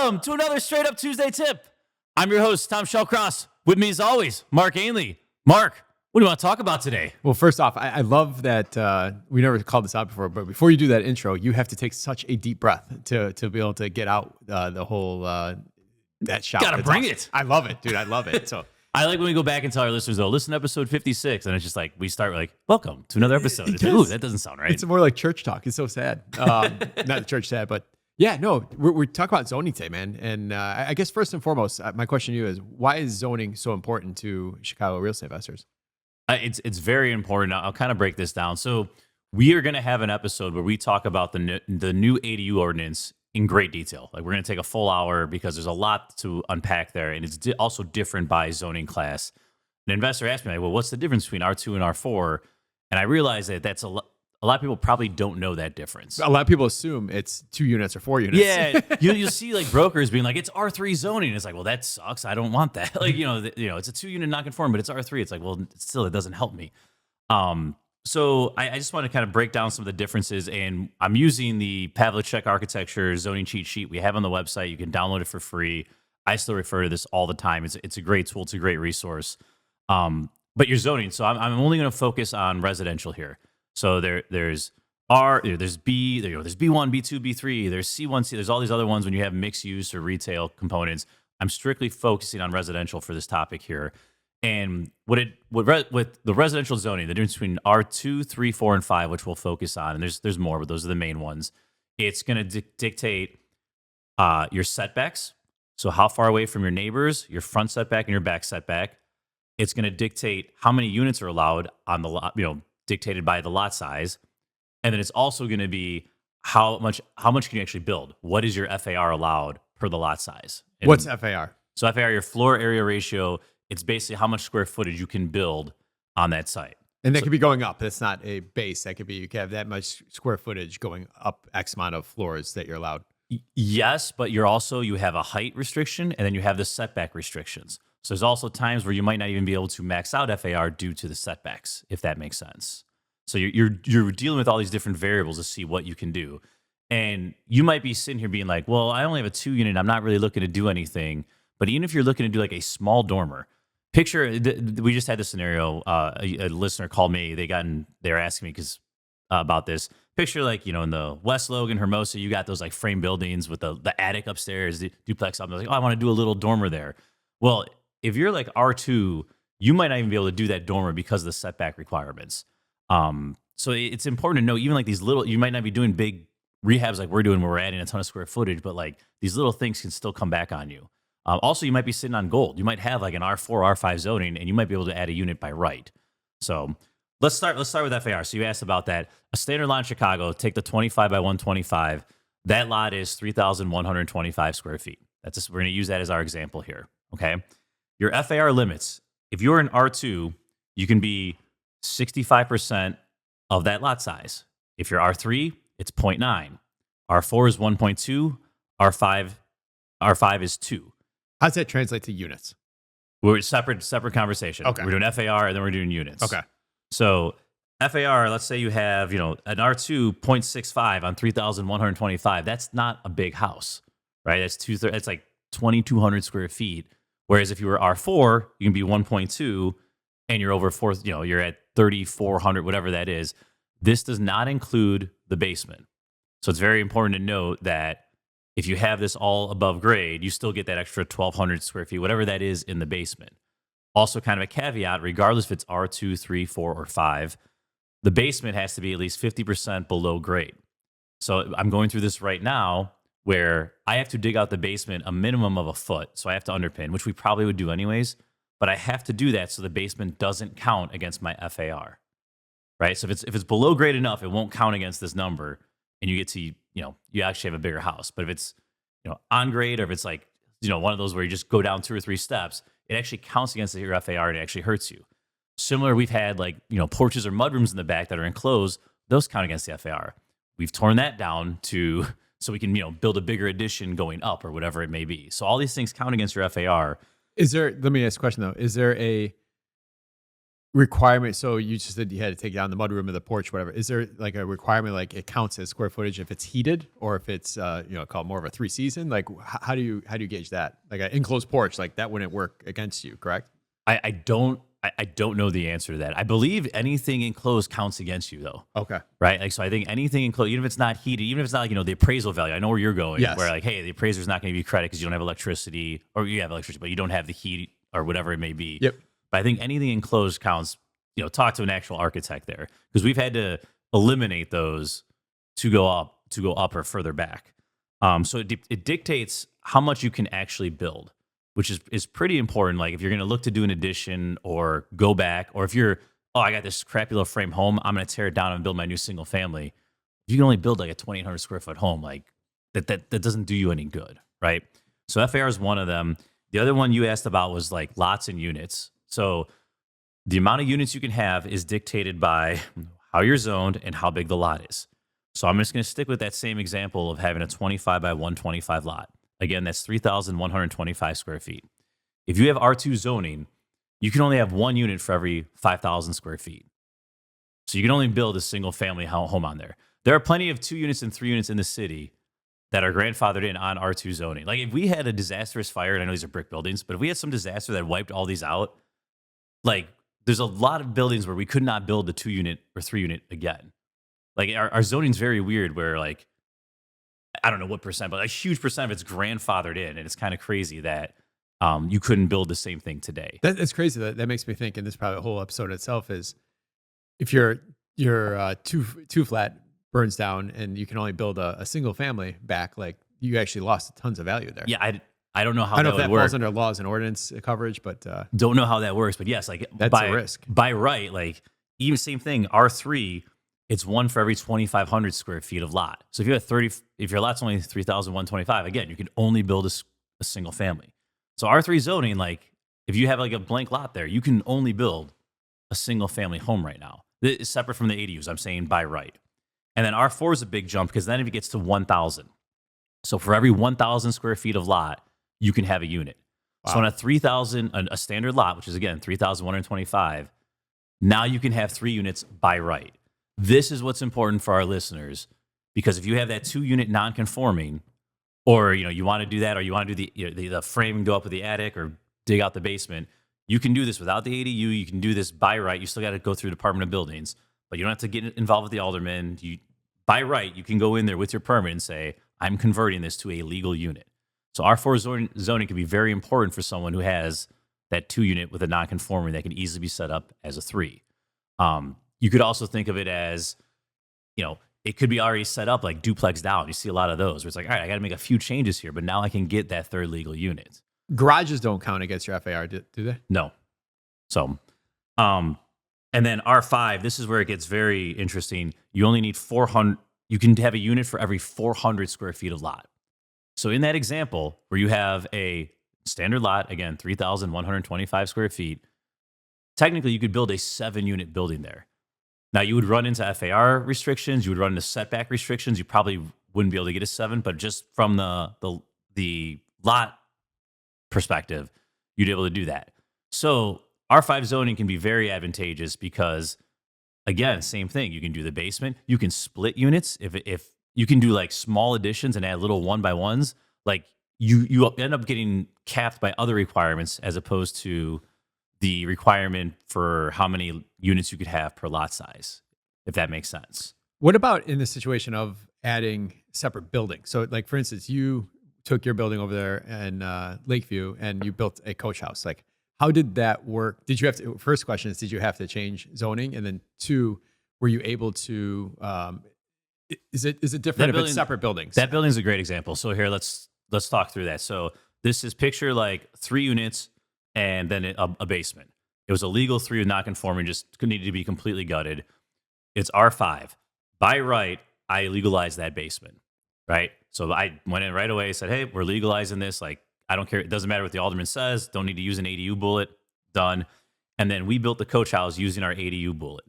Welcome to another Straight Up Tuesday tip. I'm your host, 𝗤𝗏𝗀𝗃. With me as always, Mark Ainley. Mark, what do you want to talk about today? Well, first off, I love that we never called this out before, but before you do that intro, you have to take such a deep breath to be able to get out the whole that shout. Gotta bring it. I love it, dude. I love it. So I like when we go back and tell our listeners, though, listen to episode 56, and it's just like, we start like, welcome to another episode. It's like, ooh, that doesn't sound right. It's more like church talk. It's so sad. Not the church sad, but yeah, no, we're talking about zoning today, man. And I guess first and foremost, my question to you is, why is zoning so important to Chicago real estate investors? It's very important. I'll kind of break this down. So we are going to have an episode where we talk about the new ADU ordinance in great detail. Like, we're going to take a full hour because there's a lot to unpack there, and it's also different by zoning class. An investor asked me, like, well, what's the difference between R2 and R4? And I realized that that's a lot of people probably don't know that difference. A lot of people assume it's 2 units or 4 units. Yeah, you'll see like brokers being like, it's R3 zoning. It's like, well, that sucks. I don't want that. Like, it's a 2-unit non-conforming, but it's R3. It's like, well, still, it doesn't help me. So I just want to kind of break down some of the differences, and I'm using the 𝗵𝗃𝗃𝗀𝘁 architecture zoning cheat sheet we have on the website. You can download it for free. I still refer to this all the time. It's a great tool. It's a great resource. But you're zoning, so I'm only going to focus on residential here. So there's B, there's B1, B2, B3, there's C1, C. There's all these other ones when you have mixed use or retail components. I'm strictly focusing on residential for this topic here. And with the residential zoning, the difference between R2, 3, 4, and 5, which we'll focus on, and there's more, but those are the main ones. It's going to dictate your setbacks. So how far away from your neighbors, your front setback and your back setback. It's going to dictate how many units are allowed on the lot, dictated by the lot size. And then it's also going to be how much can you actually build? What is your FAR allowed per the lot size? And what's FAR? So FAR, your floor area ratio, it's basically how much square footage you can build on that site. And that could be going up. That's not a base. That could be, you can have that much square footage going up X amount of floors that you're allowed. Yes, but you have a height restriction, and then you have the setback restrictions. So there's also times where you might not even be able to max out FAR due to the setbacks, if that makes sense. So you're dealing with all these different variables to see what you can do. And you might be sitting here being like, well, I only have a 2-unit. I'm not really looking to do anything. But even if you're looking to do like a small dormer, picture, we just had this scenario. A listener called me. They were asking me about this. Picture like, in the West Logan, Hermosa, you got those like frame buildings with the attic upstairs, the duplex up. They're like, oh, I want to do a little dormer there. Well, if you're like R2, you might not even be able to do that dormer because of the setback requirements. So it's important to know, even like these little, you might not be doing big rehabs like we're doing where we're adding a ton of square footage, but like these little things can still come back on you. Also, you might be sitting on gold. You might have like an R4, R5 zoning, and you might be able to add a unit by right. So let's start with FAR. So you asked about that. A standard lot in Chicago, take the 25 by 125. That lot is 3,125 square feet. We're going to use that as our example here. Okay. Your FAR limits, if you're an R2, you can be 65% of that lot size. If you're R3, it's 0.9. R4 is 1.2. R5 is 2. How does that translate to units? We're separate conversation. Okay. We're doing FAR and then we're doing units. Okay. So FAR, let's say you have, an R2 0.65 on 3,125. That's not a big house, right? That's like 2,200 square feet. Whereas if you were R4, you can be 1.2 and you're over you're at 3,400, whatever that is. This does not include the basement. So it's very important to note that if you have this all above grade, you still get that extra 1,200 square feet, whatever that is in the basement. Also, kind of a caveat, regardless if it's R2, 3, 4, or 5, the basement has to be at least 50% below grade. So I'm going through this right now where I have to dig out the basement a minimum of a foot. So I have to underpin, which we probably would do anyways, but I have to do that so the basement doesn't count against my FAR, right? So if it's below grade enough, it won't count against this number, and you get to, you actually have a bigger house. But if it's, on grade, or if it's like, one of those where you just go down 2 or 3 steps, it actually counts against your FAR and it actually hurts you. Similar, we've had like, porches or mudrooms in the back that are enclosed. Those count against the FAR. We've torn that down so we can, build a bigger addition going up or whatever it may be. So all these things count against your FAR. Let me ask a question though. Is there a requirement? So you just said you had to take down the mudroom or the porch, whatever. Is there like a requirement, like it counts as square footage if it's heated, or if it's called more of a 3-season? Like how do you gauge that? Like an enclosed porch, like that wouldn't work against you, correct? I don't know the answer to that. I believe anything enclosed counts against you though. Okay. Right? Like, so I think anything enclosed, even if it's not heated, even if it's not like, the appraisal value, I know where you're going, Yes. where like, hey, the appraiser's not going to be credit because you don't have electricity, or you have electricity, but you don't have the heat or whatever it may be. Yep. But I think anything enclosed counts. Talk to an actual architect there, because we've had to eliminate those to go up or further back. So it dictates how much you can actually build, which is pretty important. Like if you're going to look to do an addition or go back, or if you're, I got this crappy little frame home, I'm going to tear it down and build my new single family. If you can only build like a 2,800 square foot home, like that doesn't do you any good, right? So FAR is one of them. The other one you asked about was like lots and units. So the amount of units you can have is dictated by how you're zoned and how big the lot is. So I'm just going to stick with that same example of having a 25 by 125 lot. Again, that's 3,125 square feet. If you have R2 zoning, you can only have one unit for every 5,000 square feet. So you can only build a single family home on there. There are plenty of 2 units and 3 units in the city that are grandfathered in on R2 zoning. Like if we had a disastrous fire, and I know these are brick buildings, but if we had some disaster that wiped all these out, like there's a lot of buildings where we could not build the 2 unit or 3 unit again. Like our zoning's very weird, where like, I don't know what percent, but a huge percent of it's grandfathered in. And it's kind of crazy that you couldn't build the same thing today. That's crazy. That makes me think, and this is probably a whole episode itself, is if your two flat burns down and you can only build a single family back, like you actually lost tons of value there. Yeah, I don't know how I don't know that if that would work. falls under laws and ordinance coverage, but Don't know how that works, but yes, like that's a risk. By right, like even same thing, R3, it's one for every 2,500 square feet of lot. So if you have if your lot's only 3,125, again, you can only build a single family. So R3 zoning, like if you have like a blank lot there, you can only build a single family home right now. This is separate from the ADUs, I'm saying by right. And then R4 is a big jump, because then if it gets to 1,000. So for every 1,000 square feet of lot, you can have a unit. Wow. So on a 3,000, a standard lot, which is again 3,125, now you can have 3 units by right. This is what's important for our listeners, because if you have that 2-unit non-conforming, or you want to do that, or you want to do the frame and go up with the attic or dig out the basement, you can do this without the ADU. You can do this by right. You still got to go through Department of Buildings, but you don't have to get involved with the alderman. By right, you can go in there with your permit and say, I'm converting this to a legal unit. So R4 zoning can be very important for someone who has that 2-unit with a non-conforming that can easily be set up as a 3. You could also think of it as, it could be already set up like duplex down. You see a lot of those where it's like, all right, I got to make a few changes here, but now I can get that 3rd legal unit. Garages don't count against your FAR, do they? No. So, and then R5, this is where it gets very interesting. You only need 400. You can have a unit for every 400 square feet of lot. So in that example, where you have a standard lot, again, 3,125 square feet, technically you could build a 7-unit building there. Now you would run into FAR restrictions, you would run into setback restrictions. You probably wouldn't be able to get a 7, but just from the lot perspective, you'd be able to do that. So R5 zoning can be very advantageous because, again, same thing. You can do the basement. You can split units. If you can do like small additions and add little 1x1s, like you end up getting capped by other requirements as opposed to the requirement for how many units you could have per lot size, if that makes sense. What about in the situation of adding separate buildings? So like, for instance, you took your building over there in Lakeview and you built a coach house. Like, how did that work? Did you have to, first question is, did you have to change zoning? And then 2, were you able to, is it different if it's separate buildings? That building's a great example. So here, let's talk through that. So this is picture like 3 units and then a basement. It was a legal 3 with not conforming, just needed to be completely gutted. It's R5. By right, I legalized that basement, right? So I went in right away, said, hey, we're legalizing this. Like, I don't care. It doesn't matter what the alderman says. Don't need to use an ADU bullet. Done. And then we built the coach house using our ADU bullet.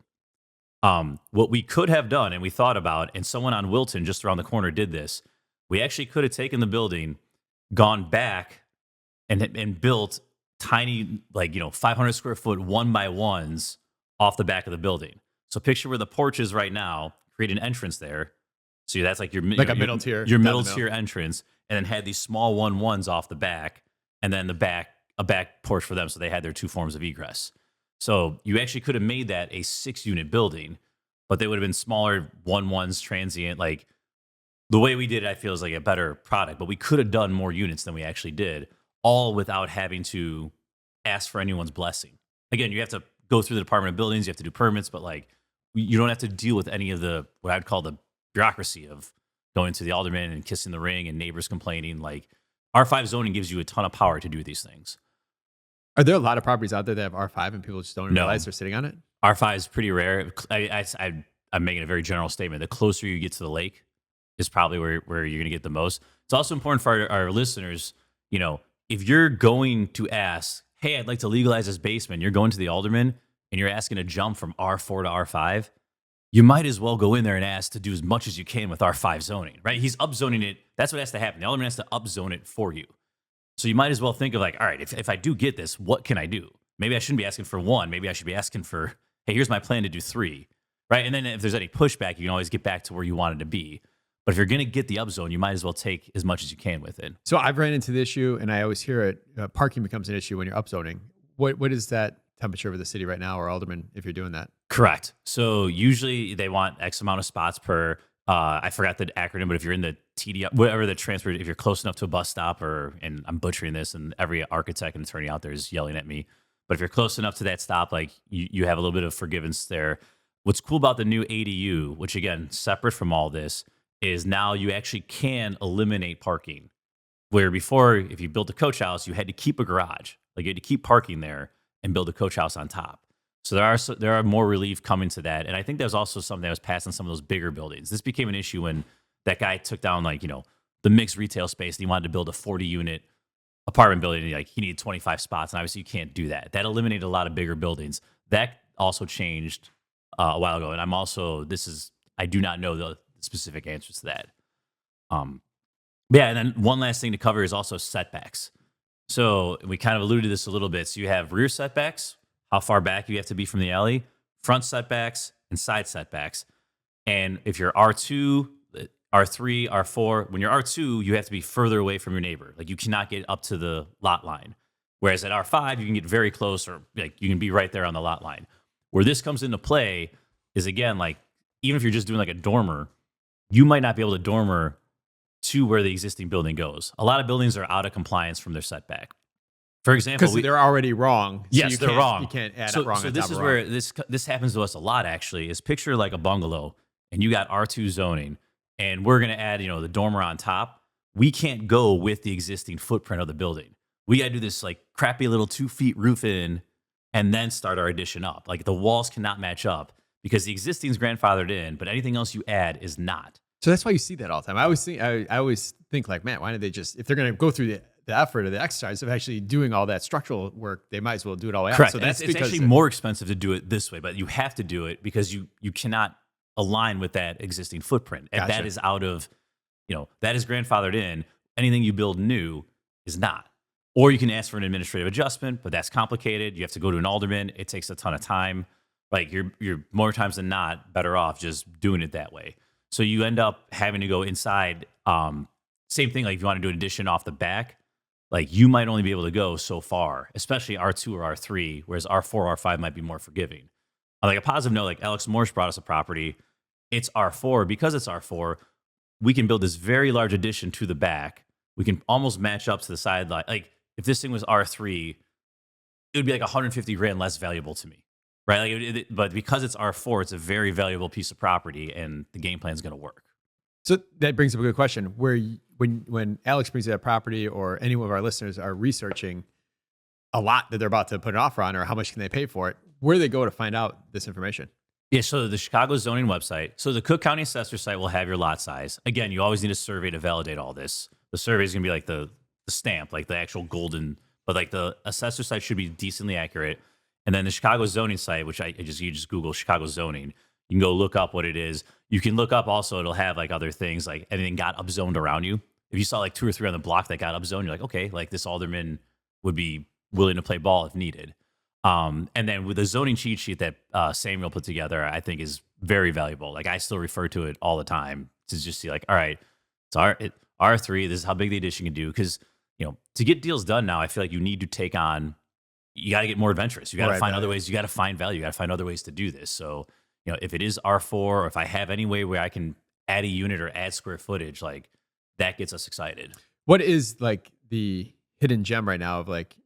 What we could have done, and we thought about, and someone on Wilton just around the corner did this, we actually could have taken the building, gone back, and built tiny, like, 500 square foot 1x1s off the back of the building. So picture where the porch is right now, create an entrance there. So that's like your middle tier, your down middle the middle. tier entrance, and then had these small 1-1s off the back, and then a back porch for them. So they had their 2 forms of egress. So you actually could have made that a 6-unit building, but they would have been smaller 1-1s transient. Like the way we did it, I feel is like a better product, but we could have done more units than we actually did, all without having to ask for anyone's blessing. Again, you have to go through the Department of Buildings, you have to do permits, but like you don't have to deal with any of the, what I'd call the bureaucracy of going to the alderman and kissing the ring and neighbors complaining. Like R5 zoning gives you a ton of power to do these things. Are there a lot of properties out there that have R5 and people just don't No. realize they're sitting on it? R5 is pretty rare. I'm making a very general statement. The closer you get to the lake is probably where you're going to get the most. It's also important for our listeners, you know, if you're going to ask, hey, I'd like to legalize this basement, you're going to the alderman and you're asking to jump from R4 to R5, you might as well go in there and ask to do as much as you can with R5 zoning, right? He's upzoning it. That's what has to happen. The alderman has to upzone it for you. So you might as well think of like, all right, if I do get this, what can I do? Maybe I shouldn't be asking for 1. Maybe I should be asking for, hey, here's my plan to do 3, right? And then if there's any pushback, you can always get back to where you wanted to be. But if you're going to get the upzone, you might as well take as much as you can with it. So I've ran into the issue, and I always hear it. Parking becomes an issue when you're upzoning. What is that temperature of the city right now, or alderman, if you're doing that? Correct. So usually they want X amount of spots per, I forgot the acronym, but if you're in the TD, whatever the transfer, if you're close enough to a bus stop, and I'm butchering this, and every architect and attorney out there is yelling at me, but if you're close enough to that stop, like you have a little bit of forgiveness there. What's cool about the new ADU, which again, separate from all this, is now you actually can eliminate parking. Where before, if you built a coach house, you had to keep a garage. Like you had to keep parking there and build a coach house on top. So there are more relief coming to that. And I think there's also something that was passed on some of those bigger buildings. This became an issue when that guy took down like, you know, the mixed retail space and he wanted to build a 40-unit apartment building. And like he needed 25 spots. And obviously you can't do that. That eliminated a lot of bigger buildings. That also changed a while ago. And I do not know the specific answers to that. Yeah, and then one last thing to cover is also setbacks. So we kind of alluded to this a little bit. So you have rear setbacks, how far back you have to be from the alley, front setbacks, and side setbacks. And if you're R2, R3, R4, when you're R2, you have to be further away from your neighbor. Like you cannot get up to the lot line. Whereas at R5, you can get very close, or like you can be right there on the lot line. Where this comes into play is, again, like even if you're just doing like a dormer, you might not be able to dormer to where the existing building goes. A lot of buildings are out of compliance from their setback. For example, because they're already wrong. So yes, they're wrong. You can't add so, wrong. So on this top is of where wrong. this happens to us a lot. Actually, is picture like a bungalow, and you got R2 zoning, and we're going to add the dormer on top. We can't go with the existing footprint of the building. We got to do this like crappy little 2 feet roof in, and then start our addition up. Like the walls cannot match up because the existing is grandfathered in, but anything else you add is not. So that's why you see that all the time. I always think like, man, why don't they just, if they're going to go through the effort or the exercise of actually doing all that structural work, they might as well do it all out. Correct. So It's actually more expensive to do it this way, but you have to do it because you cannot align with that existing footprint. And Gotcha. that is out of, that is grandfathered in. Anything you build new is not. Or you can ask for an administrative adjustment, but that's complicated. You have to go to an alderman. It takes a ton of time. Like you're more times than not better off just doing it that way. So you end up having to go inside. Same thing, like if you want to do an addition off the back, like you might only be able to go so far, especially R2 or R3, whereas R4, R5 might be more forgiving. On like a positive note, like 𝗬𝘃𝗲𝗏𝗵𝘁 brought us a property. It's R4. Because it's R4, we can build this very large addition to the back. We can almost match up to the side line. Like if this thing was R3, it would be like 150 grand less valuable to me. Right, like but because it's R4, it's a very valuable piece of property, and the game plan is going to work. So that brings up a good question. When Alex brings that property, or any of our listeners are researching a lot that they're about to put an offer on, or how much can they pay for it, where do they go to find out this information? Yeah, so the Chicago zoning website. So the Cook County Assessor site will have your lot size. Again, you always need a survey to validate all this. The survey is going to be like the stamp, like the actual golden, but like the assessor site should be decently accurate. And then the Chicago zoning site, which you just Google Chicago zoning, you can go look up what it is. You can look up also, it'll have like other things, like anything got upzoned around you. If you saw like 2 or 3 on the block that got upzoned, you're like, okay, like this alderman would be willing to play ball if needed. And then with the zoning cheat sheet that Samuel put together, I think is very valuable. Like I still refer to it all the time to just see like, all right, it's R3. This is how big the addition can do. Because to get deals done now, I feel like you need to take on. You got to get more adventurous. You got to find other ways. You got to find value. You got to find other ways to do this. So if it is R4, or if I have any way where I can add a unit or add square footage, like that gets us excited. What is like the hidden gem right now of like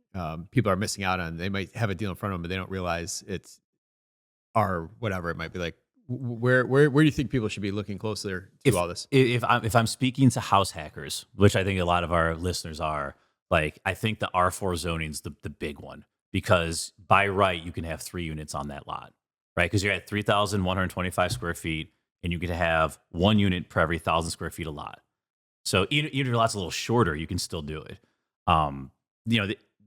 people are missing out on? They might have a deal in front of them, but they don't realize it's R whatever it might be. Like where do you think people should be looking closer to all this? If I'm speaking to house hackers, which I think a lot of our listeners are, like I think the R4 zoning's the big one, because by right you can have 3 units on that lot, right? Because you're at 3,125 square feet, and you can have 1 unit per every 1,000 square feet a lot. So even if your lot's a little shorter, you can still do it.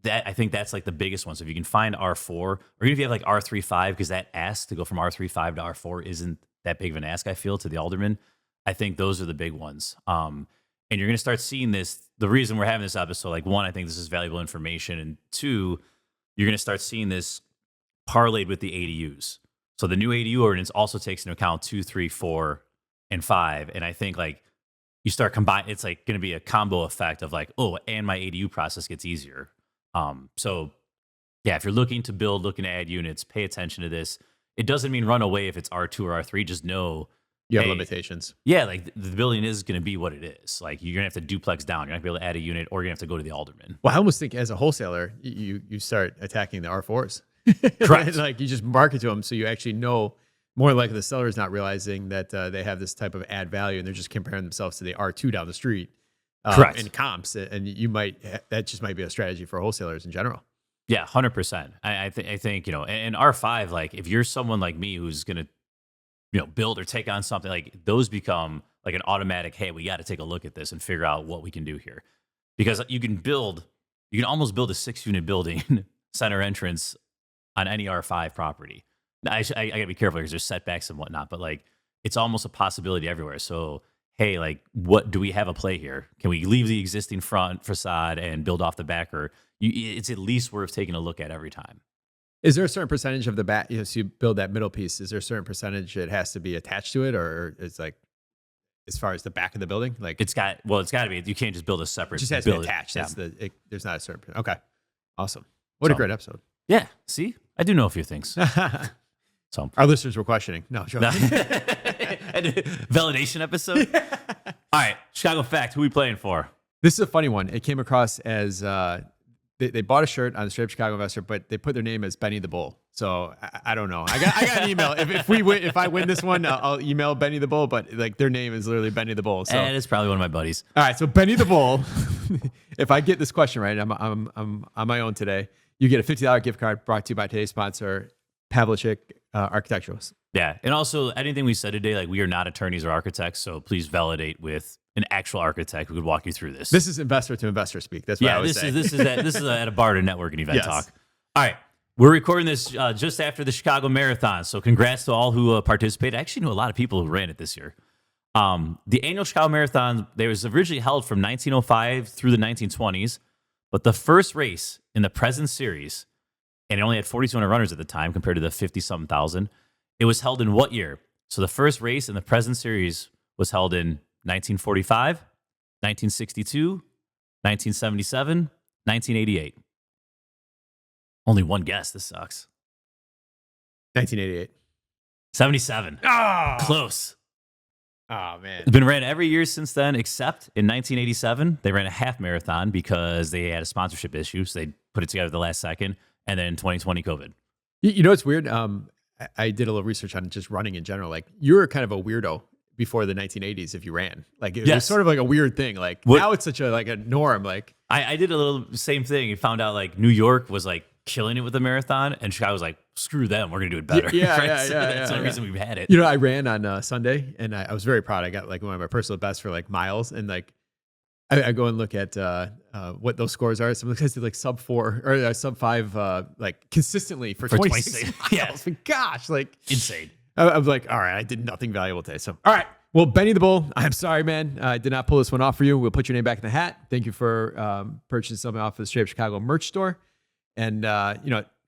That I think that's like the biggest one. So if you can find R4, or even if you have like R35, because that ask to go from R35 to R4 isn't that big of an ask, I feel, to the alderman. I think those are the big ones. And you're going to start seeing this. The reason we're having this episode, like 1, I think this is valuable information, and 2, you're going to start seeing this parlayed with the ADUs. So the new ADU ordinance also takes into account 2, 3, 4, and 5. And I think like you start combining, it's like going to be a combo effect of like, oh, and my ADU process gets easier. So yeah, if you're looking to build, looking to add units, pay attention to this. It doesn't mean run away if it's R2 or R3. Just know you have limitations. Yeah, like the building is going to be what it is. Like you're going to have to duplex down. You're not going to be able to add a unit, or you're going to have to go to the alderman. Well, I almost think as a wholesaler, you start attacking the R4s. Correct. Like you just market to them, so you actually know. More likely the seller is not realizing that they have this type of add value, and they're just comparing themselves to the R2 down the street. Correct. In comps, and that just might be a strategy for wholesalers in general. Yeah, 100%. I think and R5, like if you're someone like me who's gonna build or take on something, like those become like an automatic. Hey, we got to take a look at this and figure out what we can do here, because you can almost build a 6-unit building center entrance on any R5 property. Now, I gotta be careful because there's setbacks and whatnot, but like it's almost a possibility everywhere. So hey, like, what do we have a play here? Can we leave the existing front facade and build off the back? Or it's at least worth taking a look at every time. Is there a certain percentage of the back, so you build that middle piece, is there a certain percentage that has to be attached to it? Or it's like, as far as the back of the building? Like it's got to be, you can't just build a separate. It just has to be attached. Yeah. There's not a certain, okay. Awesome. What a great episode. Yeah. See, I do know a few things. So our listeners were questioning. No, joking. Validation episode. Yeah. All right, Chicago Fact. Who are we playing for? This is a funny one. It came across as they bought a shirt on the Straight Up Chicago Investor, but they put their name as Benny the Bull. So I don't know. I got an email. If I win this one, I'll email Benny the Bull. But like their name is literally Benny the Bull. So and it's probably one of my buddies. All right, so Benny the Bull. If I get this question right, I'm on my own today. You get a $50 gift card brought to you by today's sponsor, 𝗵𝗃 Architecturals. Yeah. And also anything we said today, like we are not attorneys or architects, so please validate with an actual architect who could walk you through this. This is investor to investor speak. That's what I always say. This is at a bar to networking event Yes. talk. All right. We're recording this just after the Chicago Marathon. So congrats to all who participated. I actually knew a lot of people who ran it this year. The annual Chicago Marathon, they was originally held from 1905 through the 1920s, but the first race in the present series, and it only had 4,200 runners at the time compared to the 50-something thousand. It was held in what year? So the first race in the present series was held in 1945, 1962, 1977, 1988. Only one guess. This sucks. 1988. 77. Oh, Close. Oh, man. It's been ran every year since then, except in 1987. They ran a half marathon because they had a sponsorship issue. So they put it together at the last second. And then 2020 COVID. You know what's weird? I did a little research on just running in general. Like you were kind of a weirdo before the 1980s if you ran. Like it was sort of like a weird thing. Like now it's such a norm. Like I did a little same thing and found out like New York was like killing it with the marathon, and Chicago was like, screw them, we're gonna do it better. Yeah, So that's the only reason we've had it. You know, I ran on Sunday, and I was very proud. I got like one of my personal bests for like miles, and like I go and look at what those scores are. Some of the guys did like sub 4 or sub 5, like consistently for 26 miles. Yeah. Gosh, like Insane. I was like, all right, I did nothing valuable today. So, all right. Well, Benny the Bull, I'm sorry, man. I did not pull this one off for you. We'll put your name back in the hat. Thank you for purchasing something off of the Straight Up Chicago merch store. And,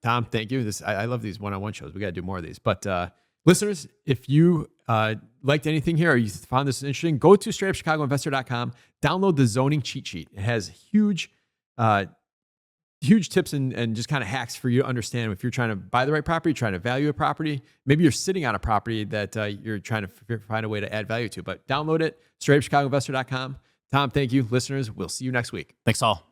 Tom, thank you. I love these one-on-one shows. We got to do more of these. But listeners, if you liked anything here or you found this interesting, go to straightupchicagoinvestor.com, download the zoning cheat sheet. It has huge tips and just kind of hacks for you to understand if you're trying to buy the right property, trying to value a property. Maybe you're sitting on a property that you're trying to find a way to add value to. But download it, straightupchicagoinvestor.com. Tom, thank you. Listeners, we'll see you next week. Thanks all.